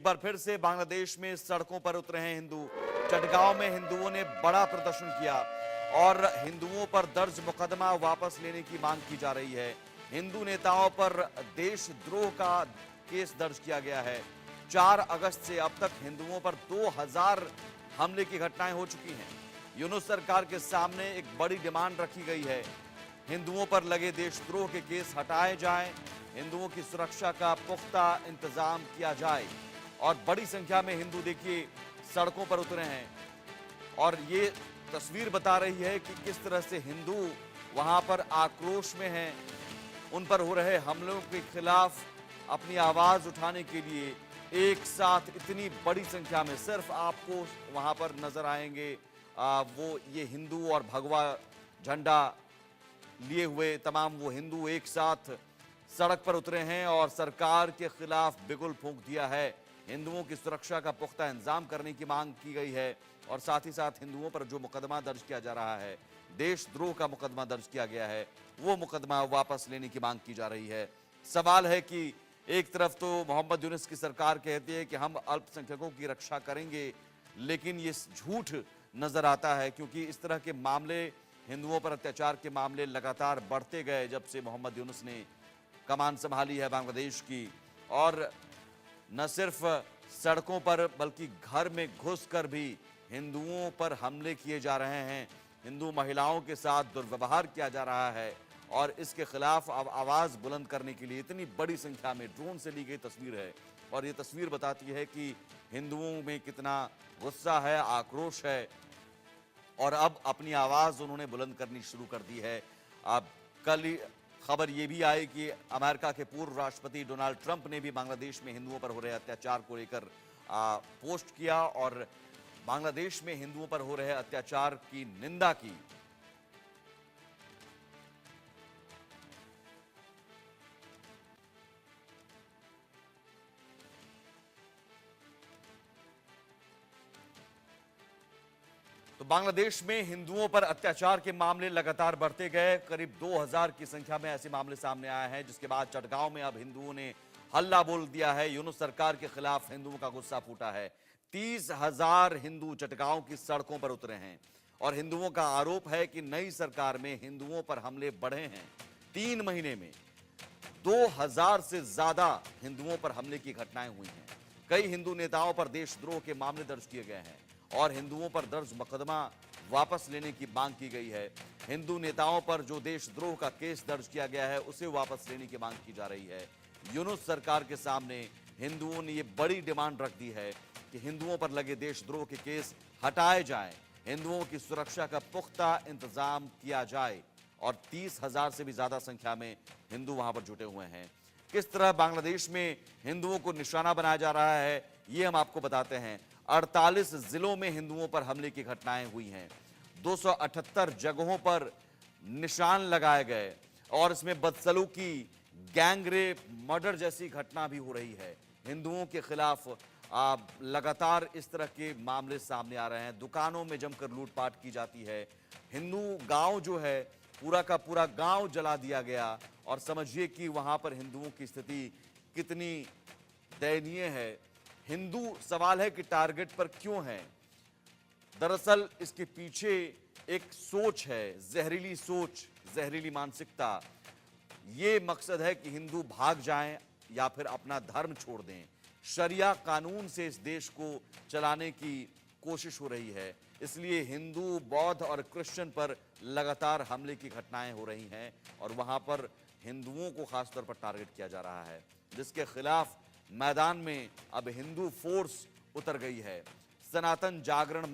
एक बार फिर से बांग्लादेश में सड़कों पर उतरे हैं हिंदू। चटगांव में हिंदुओं ने बड़ा प्रदर्शन किया और हिंदुओं पर दर्ज मुकदमा वापस लेने की मांग की जा रही है। हिंदू नेताओं पर देशद्रोह का केस दर्ज किया गया है। 4 अगस्त से अब तक हिंदुओं पर 2000 हमले की घटनाएं हो चुकी हैं। यूनुस सरकार के सामने एक बड़ी डिमांड रखी गई है। हिंदुओं पर लगे देशद्रोह के केस हटाए जाएं, हिंदुओं की सुरक्षा का पुख्ता इंतजाम किया जाए। और बड़ी संख्या में हिंदू देखिए सड़कों पर उतरे हैं और ये तस्वीर बता रही है कि किस तरह से हिंदू वहां पर आक्रोश में हैं। उन पर हो रहे हमलों के खिलाफ अपनी आवाज उठाने के लिए एक साथ इतनी बड़ी संख्या में सिर्फ आपको वहां पर नजर आएंगे वो ये हिंदू और भगवा झंडा लिए हुए तमाम वो हिंदू एक साथ सड़क पर उतरे हैं और सरकार के खिलाफ बिगुल फूंक दिया है। हिंदुओं की सुरक्षा का पुख्ता इंतजाम करने की मांग की गई है और साथ ही साथ हिंदुओं पर जो मुकदमा दर्ज किया जा रहा है, देशद्रोह का मुकदमा दर्ज किया गया है, वो मुकदमा वापस लेने की मांग की जा रही है। सवाल है कि एक तरफ तो मोहम्मद यूनुस की सरकार कहती है कि हम अल्पसंख्यकों की रक्षा करेंगे, लेकिन ये झूठ नजर आता है क्योंकि इस तरह के मामले, हिंदुओं पर अत्याचार के मामले लगातार बढ़ते गए जब से मोहम्मद यूनुस ने कमान संभाली है बांग्लादेश की। और न सिर्फ सड़कों पर बल्कि घर में घुसकर भी हिंदुओं पर हमले किए जा रहे हैं, हिंदू महिलाओं के साथ दुर्व्यवहार किया जा रहा है और इसके खिलाफ अब आवाज बुलंद करने के लिए इतनी बड़ी संख्या में ड्रोन से ली गई तस्वीर है और ये तस्वीर बताती है कि हिंदुओं में कितना गुस्सा है, आक्रोश है और अब अपनी आवाज उन्होंने बुलंद करनी शुरू कर दी है। अब कल खबर यह भी आई कि अमेरिका के पूर्व राष्ट्रपति डोनाल्ड ट्रंप ने भी बांग्लादेश में हिंदुओं पर हो रहे अत्याचार को लेकर पोस्ट किया और बांग्लादेश में हिंदुओं पर हो रहे अत्याचार की निंदा की। तो बांग्लादेश में हिंदुओं पर अत्याचार के मामले लगातार बढ़ते गए। करीब 2000 की संख्या में ऐसे मामले सामने आए हैं, जिसके बाद चटगांव में अब हिंदुओं ने हल्ला बोल दिया है। यूनुस सरकार के खिलाफ हिंदुओं का गुस्सा फूटा है। 30,000 हिंदू चटगांव की सड़कों पर उतरे हैं और हिंदुओं का आरोप है कि नई सरकार में हिंदुओं पर हमले बढ़े हैं। 3 महीने में 2000 से ज्यादा हिंदुओं पर हमले की घटनाएं हुई हैं। कई हिंदू नेताओं पर देशद्रोह के मामले दर्ज किए गए हैं और हिंदुओं पर दर्ज मुकदमा वापस लेने की मांग की गई है। हिंदू नेताओं पर जो देशद्रोह का केस दर्ज किया गया है उसे वापस लेने की मांग की जा रही है। यूनुस सरकार के सामने हिंदुओं ने ये बड़ी डिमांड रख दी है कि हिंदुओं पर लगे देशद्रोह के केस हटाए जाएं, हिंदुओं की सुरक्षा का पुख्ता इंतजाम किया जाए और 30,000 से भी ज्यादा संख्या में हिंदू वहां पर जुटे हुए हैं। किस तरह बांग्लादेश में हिंदुओं को निशाना बनाया जा रहा है ये हम आपको बताते हैं। 48 जिलों में हिंदुओं पर हमले की घटनाएं हुई हैं। 278 जगहों पर निशान लगाए गए और इसमें बदसलूकी, गैंगरेप, मर्डर जैसी घटना भी हो रही है। हिंदुओं के खिलाफ लगातार इस तरह के मामले सामने आ रहे हैं। दुकानों में जमकर लूटपाट की जाती है। हिंदू गांव जो है पूरा का पूरा गांव जला दिया गया और समझिए कि वहां पर हिंदुओं की स्थिति कितनी दयनीय है। हिंदू सवाल है कि टारगेट पर क्यों है। दरअसल इसके पीछे एक सोच है, जहरीली सोच, जहरीली मानसिकता। ये मकसद है कि हिंदू भाग जाएं या फिर अपना धर्म छोड़ दें। शरिया कानून से इस देश को चलाने की कोशिश हो रही है, इसलिए हिंदू, बौद्ध और क्रिश्चियन पर लगातार हमले की घटनाएं हो रही हैं और वहां पर हिंदुओं को खासतौर पर टारगेट किया जा रहा है, जिसके खिलाफ मैदान में अब हिंदू फोर्स उतर गई है। सनातन जागरण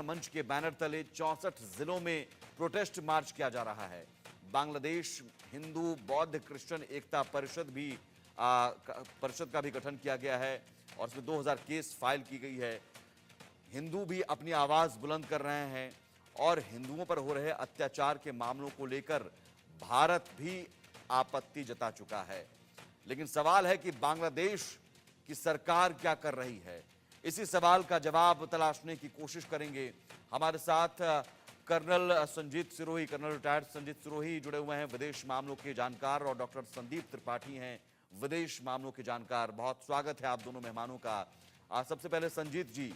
मंच के बैनर तले 64 जिलों में प्रोटेस्ट मार्च किया जा रहा है। बांग्लादेश हिंदू, बौद्ध, क्रिश्चियन एकता परिषद का भी गठन किया गया है और इसमें 2000 केस फाइल की गई है। हिंदू भी अपनी आवाज बुलंद कर रहे हैं और हिंदुओं पर हो रहे अत्याचार के मामलों को लेकर भारत भी आपत्ति जता चुका है। लेकिन सवाल है कि बांग्लादेश की सरकार क्या कर रही है। इसी सवाल का जवाब तलाशने की कोशिश करेंगे। हमारे साथ कर्नल रिटायर्ड संजीत सिरोही जुड़े हुए हैं, विदेश मामलों के जानकार, और डॉक्टर संदीप त्रिपाठी हैं, विदेश मामलों के जानकार। बहुत स्वागत है आप दोनों मेहमानों का। सबसे पहले संजीत जी,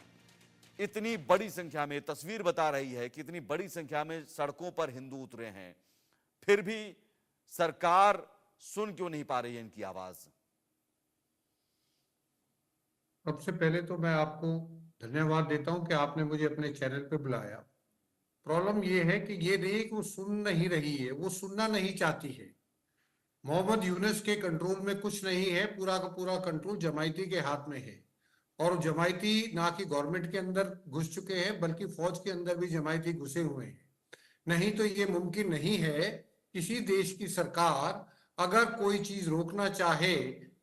इतनी बड़ी संख्या में, तस्वीर बता रही है कि इतनी बड़ी संख्या में सड़कों पर हिंदू उतरे हैं, फिर भी सरकार सुन क्यों नहीं पा रही है इनकी आवाज? सबसे पहले तो मैं आपको धन्यवाद देता हूं कि आपने मुझे अपने चैनल पे बुलाया। प्रॉब्लम ये है कि ये नहीं कि वो सुन नहीं रही है, वो सुनना नहीं चाहती है। मोहम्मद यूनुस के कंट्रोल में कुछ नहीं है, पूरा का पूरा कंट्रोल जमायती के हाथ में है। और जमायती ना कि गवर्नमेंट के अंदर घुस चुके हैं, बल्कि फौज के अंदर भी जमायती घुसे हुए हैं। नहीं तो ये मुमकिन नहीं है किसी देश की सरकार अगर कोई चीज रोकना चाहे,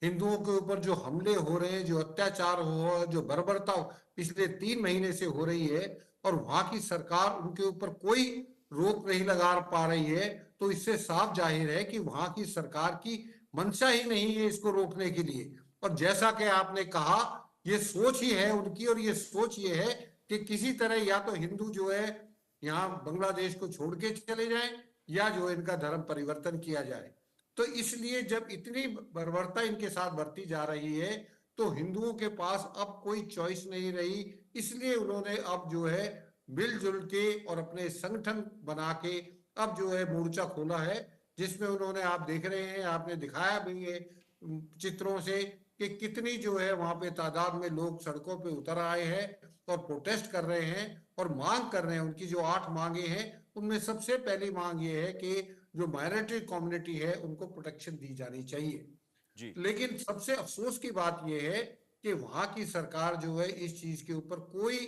हिंदुओं के ऊपर जो हमले हो रहे हैं, जो अत्याचार हो, जो बर्बरता पिछले 3 महीने से हो रही है, और वहां की सरकार उनके ऊपर कोई रोक नहीं लगा पा रही है, तो इससे साफ जाहिर है कि वहां की सरकार की मंशा ही नहीं है इसको रोकने के लिए। और जैसा कि आपने कहा, ये सोच ही है उनकी, और ये सोच ये है कि किसी तरह या तो हिंदू जो है यहाँ बांग्लादेश को छोड़ के चले जाएं, या जो इनका धर्म परिवर्तन किया जाए। तो इसलिए जब इतनी बर्बरता इनके साथ बढ़ती जा रही है, तो हिंदुओं के पास अब कोई चॉइस नहीं रही। इसलिए उन्होंने अब जो है मिलजुल के और अपने संगठन बना के अब जो है मोर्चा खोला है, जिसमें उन्होंने, आप देख रहे हैं, आपने दिखाया भी है चित्रों से कि कितनी जो है वहां पे तादाद में लोग सड़कों पे उतर आए हैं और प्रोटेस्ट कर रहे हैं और मांग कर रहे हैं। उनकी जो 8 मांगे हैं, उनमें सबसे पहली मांग ये है कि जो माइनॉरिटी कम्युनिटी है उनको प्रोटेक्शन दी जानी चाहिए। जी। लेकिन सबसे अफसोस की बात यह है कि वहां की सरकार जो है इस चीज के ऊपर कोई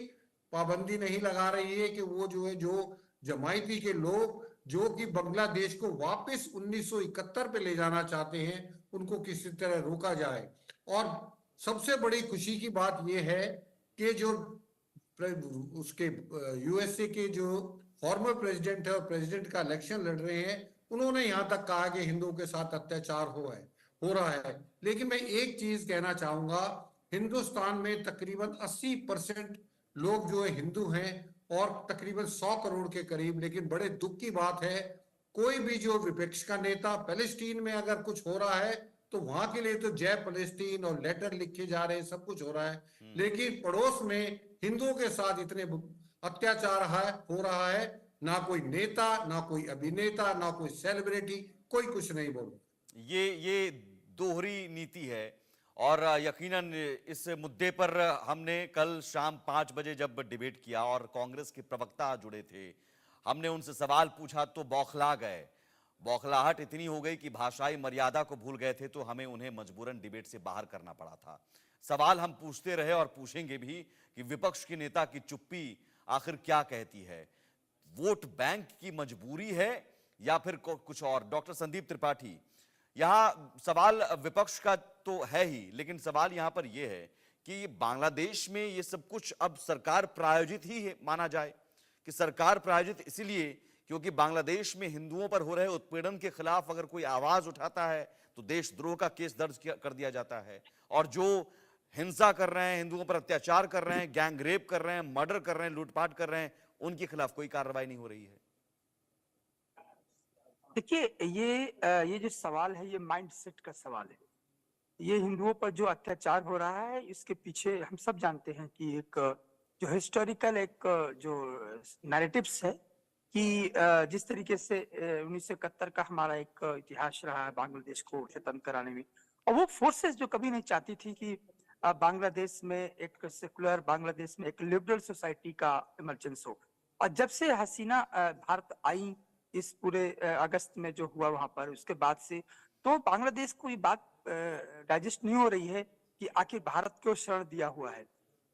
पाबंदी नहीं लगा रही है कि वो जो है, जो जमायती के लोग जो कि बांग्लादेश को वापस 1971 पे ले जाना चाहते हैं, उनको किसी तरह रोका जाए। और सबसे बड़ी खुशी की बात यह है कि जो उसके यूएसए के जो फॉर्मर प्रेसिडेंट है और प्रेसिडेंट का इलेक्शन लड़ रहे हैं, उन्होंने यहां तक कहा कि हिंदुओं के साथ अत्याचार हो रहा है। लेकिन मैं एक चीज कहना चाहूंगा, हिंदुस्तान में तकरीबन 80% लोग जो है हिंदू हैं, और तकरीबन 100 करोड़ के करीब। लेकिन बड़े दुख की बात है, कोई भी जो विपक्ष का नेता, पैलेस्टीन में अगर कुछ हो रहा है तो वहां के लिए तो जय पैलेस्टीन और लेटर लिखे जा रहे हैं, सब कुछ हो रहा है। लेकिन पड़ोस में हिंदुओं के साथ इतने अत्याचार हो रहा है, ना कोई नेता, ना कोई अभिनेता, ना कोई सेलिब्रिटी, कोई कुछ नहीं बोल। ये दोहरी नीति है। और यकीनन इस मुद्दे पर हमने कल शाम 5 बजे जब डिबेट किया और कांग्रेस के प्रवक्ता जुड़े थे, हमने उनसे सवाल पूछा तो बौखला गए। बौखलाहट इतनी हो गई कि भाषाई मर्यादा को भूल गए थे, तो हमें उन्हें मजबूरन डिबेट से बाहर करना पड़ा था। सवाल हम पूछते रहे और पूछेंगे भी कि विपक्ष के नेता की चुप्पी आखिर क्या कहती है? वोट बैंक की मजबूरी है या फिर कुछ और? डॉक्टर संदीप त्रिपाठी, यहां सवाल विपक्ष का तो है ही, लेकिन सवाल यहां पर यह है कि बांग्लादेश में यह सब कुछ अब सरकार प्रायोजित ही है, माना जाए कि सरकार प्रायोजित इसलिए क्योंकि बांग्लादेश में हिंदुओं पर हो रहे उत्पीड़न के खिलाफ अगर कोई आवाज उठाता है तो देशद्रोह का केस दर्ज कर दिया जाता है, और जो हिंसा कर रहे हैं, हिंदुओं पर अत्याचार कर रहे हैं, गैंग रेप कर रहे हैं, मर्डर कर रहे हैं, लूटपाट कर रहे हैं, उनके खिलाफ कोई कार्रवाई नहीं हो रही है। देखिए, ये जो सवाल है, ये माइंडसेट का सवाल है। ये हिंदुओं पर जो अत्याचार हो रहा है, इसके पीछे हम सब जानते हैं कि एक जो हिस्टोरिकल एक जो नैरेटिव्स है कि जिस तरीके से 1971 का हमारा एक इतिहास रहा है बांग्लादेश को स्वतंत्र कराने में, और वो फोर्सेस जो कभी नहीं चाहती थी कि बांग्लादेश में एक सेकुलर, बांग्लादेश में एक लिबरल सोसाइटी का इमरजेंस हो। और जब से हसीना भारत आई, इस पूरे अगस्त में जो हुआ वहां पर, उसके बाद से तो बांग्लादेश को ये बात डाइजेस्ट नहीं हो रही है कि आखिर भारत क्यों शरण दिया हुआ है।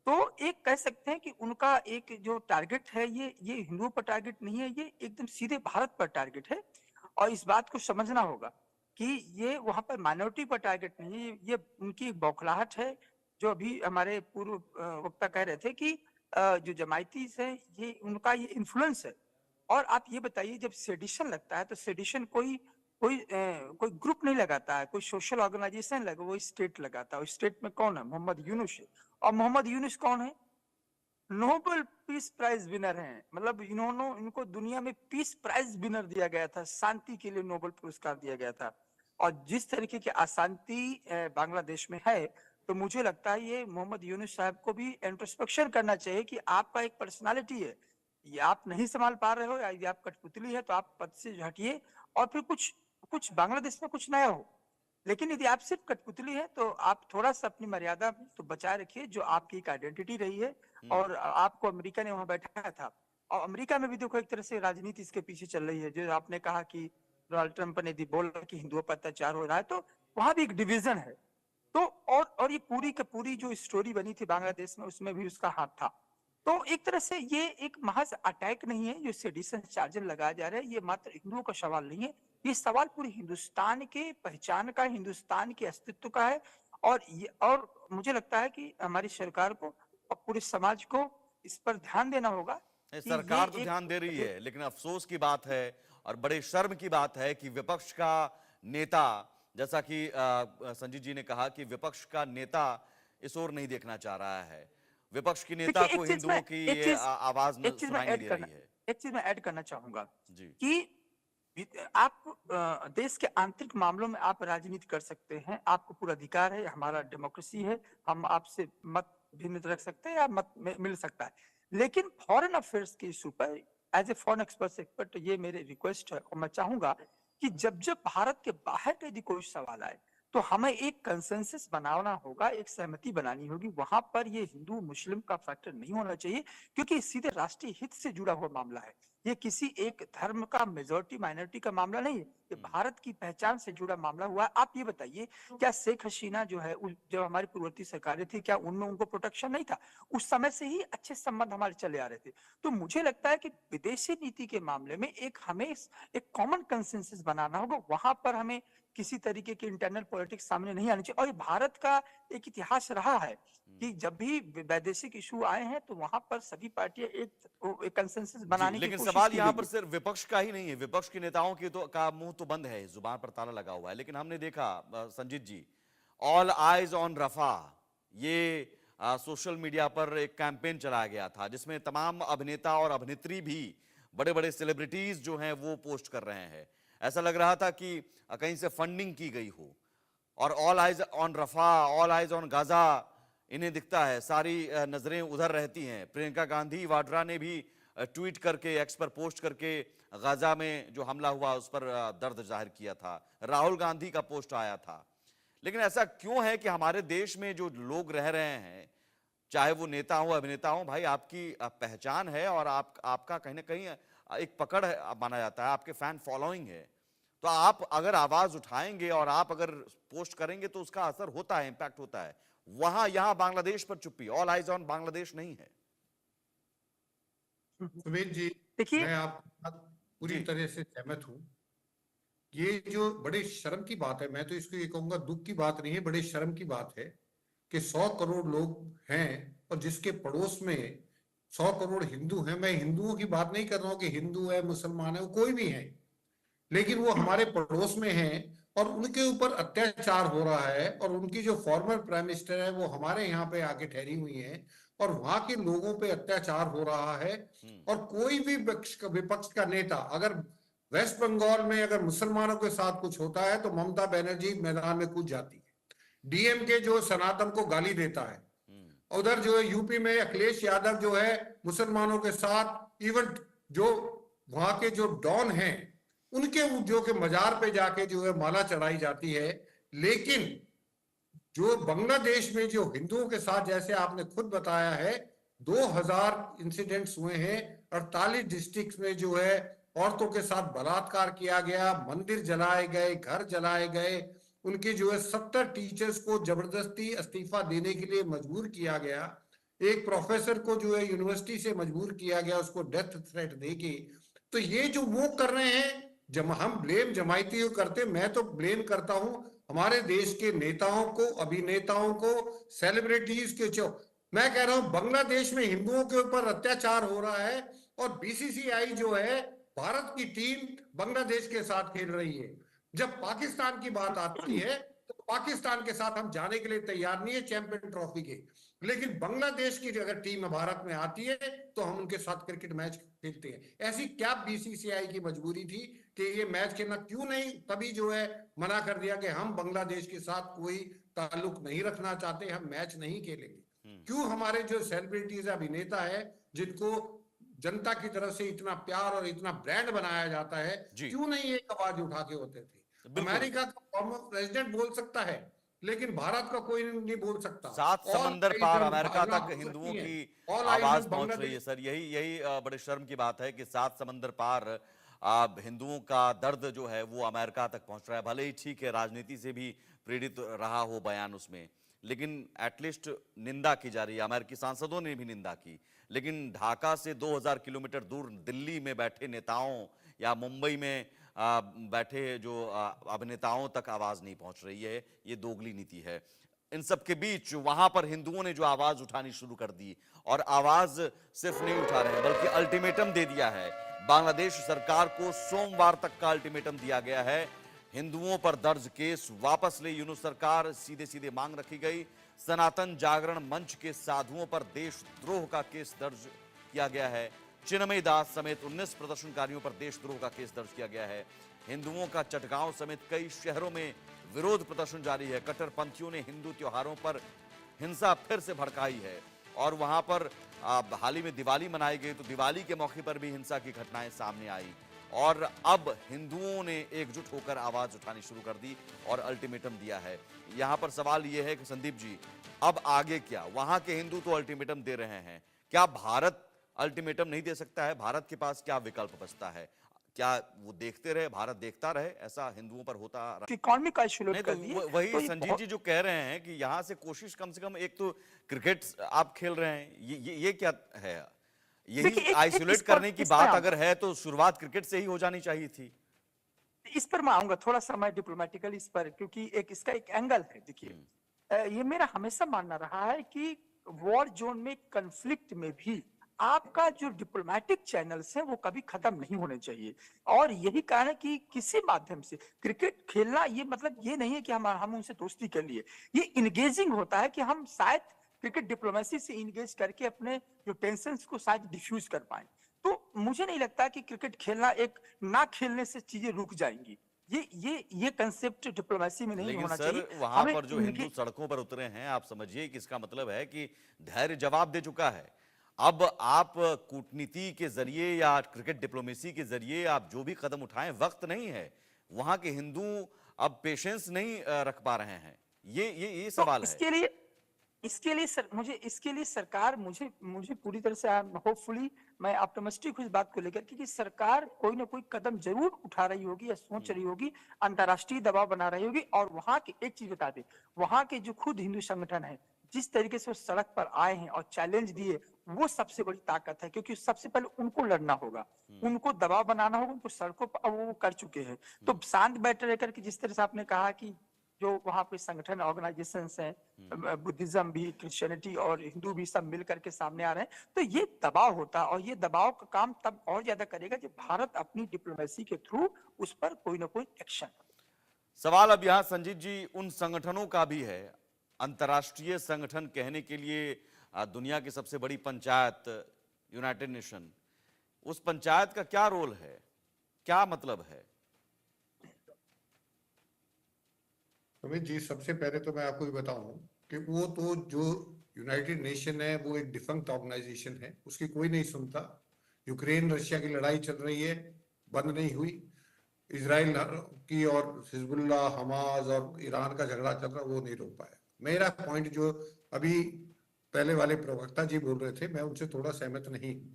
तो एक कह सकते हैं कि उनका एक जो टारगेट है, ये हिंदुओं पर टारगेट नहीं है, ये एकदम सीधे भारत पर टारगेट है। और इस बात को समझना होगा कि ये वहां पर माइनॉरिटी पर टारगेट नहीं है, ये उनकी एक बौखलाहट है। जो अभी हमारे पूर्व वक्ता कह रहे थे कि जो जमायती है, ये उनका ये इन्फ्लुएंस है। और आप ये बताइए, जब सेडिशन लगता है तो सेडिशन कोई ग्रुप नहीं लगाता है, कोई सोशल ऑर्गेनाइजेशन लगा, वो स्टेट लगाता है। स्टेट में कौन है? मोहम्मद यूनुस है। और मोहम्मद यूनुस कौन है? नोबेल पीस प्राइज विनर हैं। मतलब इनको दुनिया में पीस प्राइज विनर दिया गया था, शांति के लिए नोबेल पुरस्कार दिया गया था। और जिस तरीके की अशांति बांग्लादेश में है, तो मुझे लगता है ये मोहम्मद यूनुस साहब को भी इंट्रोस्पेक्शन करना चाहिए कि आपका एक पर्सनालिटी है, ये आप नहीं संभाल पा रहे हो या ये आप कठपुतली है, तो आप पद से हटिए और फिर कुछ कुछ बांग्लादेश में कुछ नया हो। लेकिन यदि आप सिर्फ कठपुतली है तो आप थोड़ा सा अपनी मर्यादा तो बचाए रखिए, जो आपकी एक आइडेंटिटी रही है। और आपको अमेरिका ने वहां बैठाया था, और अमेरिका में भी देखो एक तरह से राजनीति इसके पीछे चल रही है। जो आपने कहा कि डोनाल्ड ट्रंप ने यदि बोला कि हिंदुओं पर अत्याचार हो रहा है, तो वहां भी एक डिवीजन है। तो और ये पूरी की पूरी जो स्टोरी बनी थी बांग्लादेश में, उसमें भी उसका हाथ था। तो एक तरह से ये एक महज अटैक नहीं है जो सेडिशन चार्जर लगाया जा रहा है, ये मात्र हिंदुओं का सवाल नहीं है, ये सवाल पूरे हिंदुस्तान के पहचान का, हिंदुस्तान के अस्तित्व का है। और मुझे लगता है कि हमारी सरकार को और पूरे समाज को इस पर ध्यान देना होगा कि सरकार तो ये ध्यान दे रही है, लेकिन अफसोस की बात है और बड़े शर्म की बात है कि विपक्ष का नेता, जैसा कि संजीत जी ने कहा कि विपक्ष का नेता इस ओर नहीं देखना चाह रहा है। विपक्ष की नेता देखिए, को हिंदुओं की ये आवाज एक चीज मैं सुनाई नहीं ऐड दे करना रही है। एक चीज मैं ऐड करना चाहूंगा जी। कि आप देश के आंतरिक मामलों में आप राजनीति कर सकते हैं, आपको पूरा अधिकार है, हमारा डेमोक्रेसी है, हम आपसे मत भिन्न रख सकते हैं या मत मिल सकता है। लेकिन फॉरेन अफेयर्स के इशू पर एज ए फॉरेन एक्सपर्ट ये मेरे रिक्वेस्ट है, और मैं चाहूंगा कि जब जब भारत के बाहर का यदि कोई सवाल आए तो हमें एक कंसेंसस बनाना होगा, एक सहमति बनानी होगी। वहां पर ये हिंदू मुस्लिम का फैक्टर नहीं होना चाहिए, क्योंकि सीधे राष्ट्रीय हित से जुड़ा हुआ मामला है। ये किसी एक धर्म का मेजोरिटी माइनॉरिटी का मामला नहीं है, ये भारत की पहचान से जुड़ा मामला हुआ है। आप ये बताइए, क्या शेख हसीना जो है, जब हमारी पूर्ववर्ती सरकारें थी, क्या उनमें उनको प्रोटेक्शन नहीं था? उस समय से ही अच्छे संबंध हमारे चले आ रहे थे। तो मुझे लगता है कि विदेशी नीति के मामले में हमें एक कॉमन कंसेंसस बनाना होगा। वहां पर हमें किसी तरीके की इंटरनल पॉलिटिक्स सामने नहीं आनी चाहिए। और ये भारत का एक इतिहास रहा है कि जब भी वैदेशिक इशू आए हैं तो वहां पर सभी पार्टियां एक कंसेंसस जी, बनाने की लेकिन कोशिश सवाल की यहाँ गई पर है। सिर्फ विपक्ष का ही नहीं है, विपक्ष के नेताओं की तो का मुंह तो बंद है, जुबान पर ताला लगा हुआ है। लेकिन हमने देखा संजीत जी, ऑल आइज ऑन रफा, ये सोशल मीडिया पर एक कैंपेन चलाया गया था जिसमें तमाम अभिनेता और अभिनेत्री भी, बड़े बड़े सेलिब्रिटीज जो हैं वो पोस्ट कर रहे हैं। ऐसा लग रहा था कि कहीं से फंडिंग की गई हो। और all eyes on Rafah, all eyes on Gaza, इन्हें दिखता है, सारी नजरें उधर रहती हैं। प्रियंका गांधी वाड्रा ने भी ट्वीट करके, एक्स पर पोस्ट करके गाजा में जो हमला हुआ उस पर दर्द जाहिर किया था। राहुल गांधी का पोस्ट आया था। लेकिन ऐसा क्यों है कि हमारे देश में जो लोग रह रहे हैं, चाहे वो नेता हो अभिनेता हो, भाई आपकी पहचान है और आपका कहीं ना कहीं एक पकड़ है, माना जाता है, आपके फैन फॉलोइंग है। तो आप अगर आवाज उठाएंगे और आप अगर पोस्ट करेंगे तो उसका असर होता है, इंपैक्ट होता है। वहां यहां बांग्लादेश पर चुप्पी, ऑल आइज ऑन बांग्लादेश नहीं है। सुमित जी, देखिए, मैं आपके साथ पूरी जी। तरह से सहमत हूँ। ये जो बड़े शर्म की बात है, मैं तो इसको ये कहूंगा दुख की बात नहीं है, बड़े शर्म की बात है कि 100 करोड़ लोग हैं और जिसके पड़ोस में 100 करोड़ हिंदू हैं। मैं हिंदुओं की बात नहीं कर रहा हूँ कि हिंदू है, मुसलमान है, वो कोई भी है, लेकिन वो हमारे पड़ोस में हैं और उनके ऊपर अत्याचार हो रहा है। और उनकी जो फॉर्मर प्राइम मिनिस्टर है वो हमारे यहाँ पे आके ठहरी हुई है और वहां के लोगों पे अत्याचार हो रहा है। और कोई भी विपक्ष का नेता, अगर वेस्ट बंगाल में अगर मुसलमानों के साथ कुछ होता है तो ममता बनर्जी मैदान में कूद जाती है। डीएमके जो सनातन को गाली देता है, उधर जो है यूपी में अखिलेश यादव जो है मुसलमानों के साथ, इवन जो वहां के जो डॉन हैं उनके जो के मजार पे जाके जो है माला चढ़ाई जाती है। लेकिन जो बांग्लादेश में जो हिंदुओं के साथ, जैसे आपने खुद बताया है, 2000 इंसिडेंट्स हुए हैं। 48 डिस्ट्रिक्ट में जो है औरतों के साथ बलात्कार किया गया, मंदिर जलाए गए, घर जलाए गए, उनके जो है 70 टीचर्स को जबरदस्ती इस्तीफा देने के लिए मजबूर किया गया। एक प्रोफेसर को जो है यूनिवर्सिटी से मजबूर किया गया उसको डेथ थ्रेट देके। तो ये जो वो कर रहे हैं, जब हम ब्लेम जमाइती करते, मैं तो ब्लेम करता हूं हमारे देश के नेताओं को, अभिनेताओं को, सेलिब्रिटीज के। जो मैं कह रहा हूं बांग्लादेश में हिंदुओं के ऊपर अत्याचार हो रहा है और बीसीसीआई जो है, भारत की टीम बांग्लादेश के साथ खेल रही है। जब पाकिस्तान की बात आती है तो पाकिस्तान के साथ हम जाने के लिए तैयार नहीं है चैंपियन ट्रॉफी के, लेकिन बांग्लादेश की अगर टीम भारत में आती है तो हम उनके साथ क्रिकेट मैच खेलते हैं। ऐसी क्या बीसीसीआई की मजबूरी थी कि ये मैच खेलना क्यों नहीं, तभी जो है मना कर दिया कि हम बांग्लादेश के साथ कोई ताल्लुक नहीं रखना चाहते, हम मैच नहीं खेलेंगे। क्यों हमारे जो सेलिब्रिटीज अभिनेता है जिनको जनता की तरफ से इतना प्यार और इतना ब्रांड बनाया जाता है, जी। क्यों नहीं एक आवाज उठा के होते थे? बिल्कुल। अमेरिका का फॉर्मर प्रेसिडेंट बोल सकता है, लेकिन भारत का कोई नहीं बोल सकता। सात All समंदर eyes पार on अमेरिका Bangla तक हो हिंदुओं सकती है। की All eyes आवाज on पहुंच रही है बांग्लादेश। सर। यही यही बड़े शर्म की बात है कि सात समंदर पार हिंदुओं का दर्द जो है वो अमेरिका तक पहुंच रहा है। भले ही ठीक है, राजनीति से भी प्रेरित रहा हो बयान उसमें, लेकिन एटलीस्ट निंदा की जा रही है। अमेरिकी सांसदों ने भी निंदा की, लेकिन ढाका से 2000 किलोमीटर दूर दिल्ली में बैठे नेताओं या मुंबई में बैठे जो अभिनेताओं तक आवाज नहीं पहुंच रही है। ये दोगली नीति है। इन सब के बीच वहां पर हिंदुओं ने जो आवाज उठानी शुरू कर दी, और आवाज सिर्फ नहीं उठा रहे हैं बल्कि अल्टीमेटम दे दिया है। बांग्लादेश सरकार को सोमवार तक का अल्टीमेटम दिया गया है। हिंदुओं पर दर्ज केस वापस ले यूनुस सरकार, सीधे सीधे मांग रखी गई। सनातन जागरण मंच के साधुओं पर देशद्रोह का केस दर्ज किया गया है। चिन्मय दास समेत 19 प्रदर्शनकारियों पर देशद्रोह का केस दर्ज किया गया है। हिंदुओं का चटगांव समेत कई शहरों में विरोध प्रदर्शन जारी है। कट्टरपंथियों ने हिंदू त्योहारों पर हिंसा फिर से भड़काई है, और वहां पर हाल ही में दिवाली मनाई गई तो दिवाली के मौके पर भी हिंसा की घटनाएं सामने आई, और अब हिंदुओं ने एकजुट होकर आवाज उठानी शुरू कर दी और अल्टीमेटम दिया है। यहां पर सवाल यह है कि संदीप जी, अब आगे क्या? वहां के हिंदू तो अल्टीमेटम दे रहे हैं, क्या भारत अल्टीमेटम नहीं दे सकता है? भारत के पास क्या विकल्प बचता है? क्या वो देखते रहे, भारत देखता रहे ऐसा हिंदुओं पर होता रहा? इकोनॉमी का आइसोलेट नहीं कर तो दिए वही तो ये संजीव बहुत- जी जो कह रहे हैं कि यहाँ से कोशिश कम से कम, एक तो क्रिकेट आप खेल रहे हैं, ये क्या है? देखिए, यही एक आइसोलेट इस पर- करने की इस पर बात आऊंगा। अगर है तो शुरुआत क्रिकेट से ही हो जानी चाहिए थी। इस पर मैं आऊंगा थोड़ा सा, मैं डिप्लोमेटिकली इस पर, क्योंकि एक इसका एक एंगल है। देखिए, ये मेरा हमेशा मानना रहा है कि वॉर जोन में, कन्फ्लिक्ट में भी आपका जो डिप्लोमेटिक चैनल्स है वो कभी खत्म नहीं होने चाहिए। और यही कारण है कि किसी माध्यम से क्रिकेट खेलना, ये मतलब ये नहीं है कि हम उनसे दोस्ती कर लिए। ये इंगेजिंग होता है कि हम शायद क्रिकेट डिप्लोमेसी से इंगेज करके अपने जो टेंशन को शायद डिफ्यूज कर पाए। तो मुझे नहीं लगता कि क्रिकेट खेलना, एक ना खेलने से चीजें रुक जाएंगी। ये कंसेप्ट डिप्लोमेसी में नहीं लेकिन होना सर चाहिए। वहां हमें पर जो हिंदू सड़कों पर उतरे हैं, आप समझिए कि इसका मतलब है कि धैर्य जवाब दे चुका है। अब आप कूटनीति के जरिए या क्रिकेट डिप्लोमेसी के जरिए आप जो भी कदम उठाएं, वक्त नहीं है। वहां के हिंदू अब पेशेंस नहीं रख पा रहे हैं। ये तो सवाल है। इसके लिए सरकार, मुझे पूरी तरह से, होपफुली मैं ऑप्टिमिस्टिक हूं इस बात को लेकर कि सरकार कोई ना कोई कदम जरूर उठा रही होगी या सोच रही होगी, अंतर्राष्ट्रीय दबाव बना रही होगी। और वहां के, एक चीज बता दें, वहां के जो खुद हिंदू संगठन है, जिस तरीके से वो सड़क पर आए हैं और चैलेंज दिए, वो सबसे बड़ी ताकत है। क्योंकि सबसे पहले उनको लड़ना होगा, उनको दबाव बनाना होगा, उनको सड़कों पर, वो कर चुके हैं। तो शांत बैठे रहकर के, जिस तरह से आपने कहा कि जो वहां पे संगठन, ऑर्गेनाइजेशंस हैं, बुद्धिज्म भी, क्रिश्चियनिटी और हिंदू भी, सब मिल करके सामने आ रहे हैं, तो ये दबाव होता है। और ये दबाव का काम तब और ज्यादा करेगा जब भारत अपनी डिप्लोमेसी के थ्रू उस पर कोई ना कोई एक्शन। सवाल अब यहां संजीत जी उन संगठनों का भी है। अंतर्राष्ट्रीय संगठन कहने के लिए दुनिया की सबसे बड़ी पंचायत यूनाइटेड नेशन, उस पंचायत का क्या रोल है, क्या मतलब है? अमित जी, सबसे पहले तो मैं आपको ये बताऊं कि वो तो जो यूनाइटेड नेशन है वो एक डिफंक्ट ऑर्गेनाइजेशन है, उसकी कोई नहीं सुनता। यूक्रेन रशिया की लड़ाई चल रही है, बंद नहीं हुई। इजराइल की और हिजबुल्लाह, हमास और ईरान का झगड़ा चल रहा, वो नहीं रोक पाया। मेरा पॉइंट जो अभी पहले वाले प्रवक्ता जी बोल रहे थे, मैं उनसे थोड़ा सहमत नहीं हूं।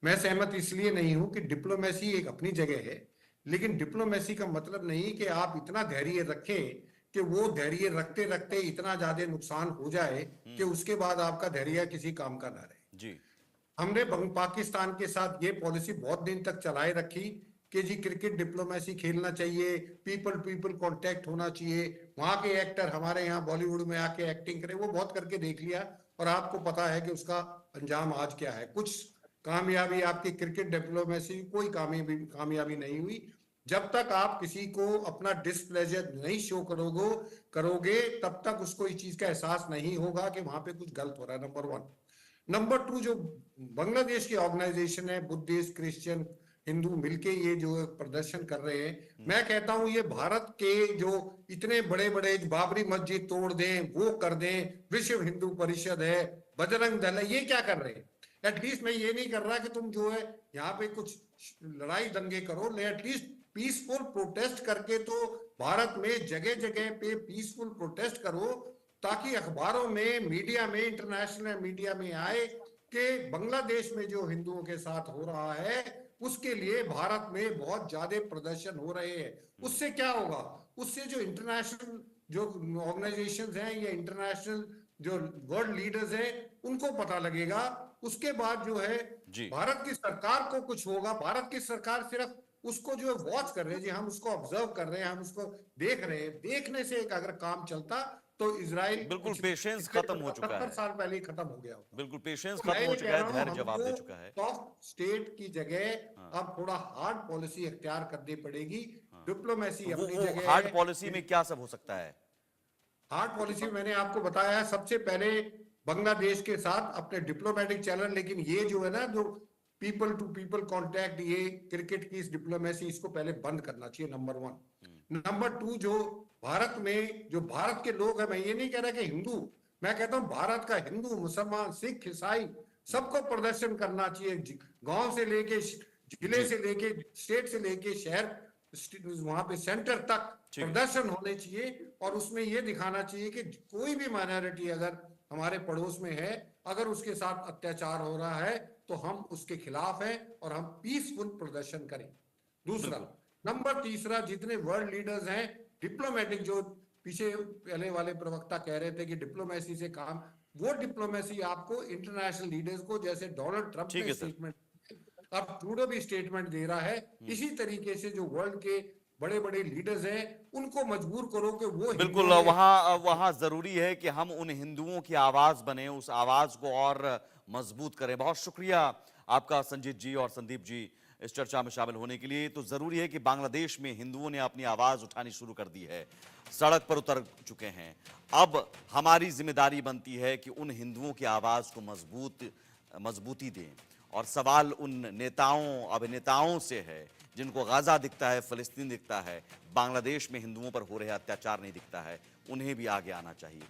मैं सहमत इसलिए नहीं हूं कि डिप्लोमेसी एक अपनी जगह है, लेकिन डिप्लोमेसी का मतलब नहीं कि आप इतना धैर्य रखें कि वो धैर्य रखते रखते इतना ज्यादा नुकसान हो जाए कि उसके बाद आपका धैर्य किसी काम का ना रहे। जी, हमने पाकिस्तान के साथ ये पॉलिसी बहुत दिन तक चलाए रखी कि जी क्रिकेट डिप्लोमेसी खेलना चाहिए, पीपल पीपल कांटेक्ट होना चाहिए, वहां के एक्टर हमारे यहाँ बॉलीवुड में आके एक्टिंग करें। वो बहुत करके देख लिया और आपको पता है कि उसका अंजाम आज क्या है। कुछ कामयाबी आपकी क्रिकेट डिप्लोमेसी, कोई कामयाबी नहीं हुई। जब तक आप किसी को अपना डिस्प्लेजर नहीं शो करोगे तब तक उसको इस चीज का एहसास नहीं होगा कि वहां पे कुछ गलत हो रहा है। नंबर 1। नंबर 2, जो बांग्लादेश की ऑर्गेनाइजेशन है, बुद्धिस्ट, क्रिश्चियन, हिंदू मिलके ये जो प्रदर्शन कर रहे हैं, मैं कहता हूं ये भारत के जो इतने बड़े बड़े बाबरी मस्जिद तोड़ दें, वो कर दें, विश्व हिंदू परिषद है, बजरंग दल है, ये क्या कर रहे हैं? एटलीस्ट मैं ये नहीं कर रहा कि तुम जो है यहाँ पे कुछ लड़ाई दंगे करो, एटलीस्ट पीसफुल प्रोटेस्ट करके तो भारत में जगह जगह पे पीसफुल प्रोटेस्ट करो, ताकि अखबारों में, मीडिया में, इंटरनेशनल मीडिया में आए कि बांग्लादेश में जो हिंदुओं के साथ हो रहा है उसके लिए भारत में बहुत ज्यादा प्रदर्शन हो रहे हैं। उससे क्या होगा? उससे जो इंटरनेशनल जो ऑर्गेनाइजेशंस हैं या इंटरनेशनल जो वर्ल्ड लीडर्स हैं उनको पता लगेगा। उसके बाद जो है जी भारत की सरकार को कुछ होगा। भारत की सरकार सिर्फ उसको जो है वॉच कर रहे हैं, जी हम उसको ऑब्जर्व कर रहे हैं, हम उसको देख रहे हैं। देखने से एक अगर काम चलता तो इजराइल बिल्कुल पेशेंस खत्म हो चुका 70 है, साल पहले ही खत्म हो गया होता। बिल्कुल पेशेंस तो मैं खत्म हो ये चुका कह है, रहा हूँ धैर्य जवाब दे हमको चुका है। सॉफ्ट स्टेट की जगह हाँ, अब थोड़ा हार्ड पॉलिसी अख्तियार करनी पड़ेगी। हाँ। डिप्लोमेसी तो अपनी वो जगह हार्ड है। पॉलिसी में क्या सब हो सकता है? हार्ड पॉलिसी मैंने आपको बताया, सबसे पहले बांग्लादेश के साथ अपने डिप्लोमेटिक चैनल, लेकिन ये जो है ना जो पीपल टू पीपल कांटेक्ट, ये क्रिकेट की इस डिप्लोमेसी, इसको पहले बंद करना चाहिए। नंबर 1। नंबर 2, जो भारत में जो भारत के लोग हैं, मैं ये नहीं कह रहा कि हिंदू, मैं कहता हूं भारत का हिंदू, मुसलमान, सिख, ईसाई सबको प्रदर्शन करना चाहिए। गांव से लेके जिले जी से लेके स्टेट से लेके शहर, वहां पे सेंटर तक ठीक है। प्रदर्शन होने चाहिए। और उसमें यह दिखाना चाहिए कि कोई भी माइनॉरिटी अगर हमारे पड़ोस में है, अगर उसके साथ अत्याचार हो रहा है तो हम उसके खिलाफ हैं और हम पीसफुल प्रदर्शन करें। दूसरा। बिल्कुल नंबर तीसरा, जितने वर्ल्ड लीडर्स हैं, डिप्लोमेटिक, जो पीछे पहले वाले प्रवक्ता कह रहे थे कि डिप्लोमेसी से काम, वो डिप्लोमेसी आपको इंटरनेशनल लीडर्स को, जैसे डोनाल्ड ट्रंप ठीक ने है सर। स्टेटमेंट, अब ट्रूडो भी स्टेटमेंट दे रहा है, इसी तरीके से जो वर्ल्ड के बड़े बड़े लीडर्स हैं उनको मजबूर करो कि वो बिल्कुल हिंदुओं के वहाँ वहाँ जरूरी है कि हम उन हिंदुओं की आवाज बने, उस आवाज को और मजबूत करें। बहुत शुक्रिया आपका संजीत जी और संदीप जी इस चर्चा में शामिल होने के लिए। तो जरूरी है कि बांग्लादेश में हिंदुओं ने अपनी आवाज उठानी शुरू कर दी है, सड़क पर उतर चुके हैं। अब हमारी जिम्मेदारी बनती है कि उन हिंदुओं की आवाज को मजबूती दें। और सवाल उन नेताओं, अभिनेताओं से है जिनको गाजा दिखता है, फिलिस्तीन दिखता है, बांग्लादेश में हिंदुओं पर हो रहे अत्याचार नहीं दिखता है। उन्हें भी आगे आना चाहिए।